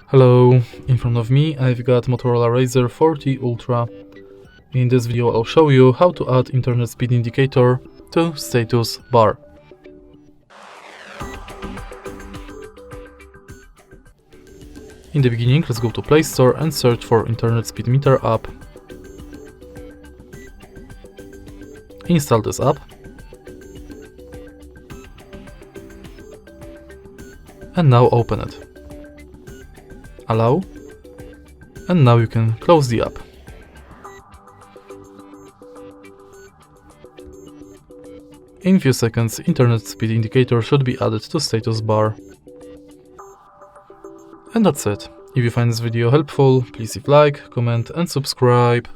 Hello, in front of me I've got MOTOROLA Razr 40 Ultra. In this video I'll show you how to add internet speed indicator to status bar. In the beginning, let's go to Play Store and search for Internet Speed Meter app. Install this app. And now open it. Allow. And now you can close the app. In few seconds, internet speed indicator should be added to status bar. And that's it. If you find this video helpful, please leave like, comment and subscribe.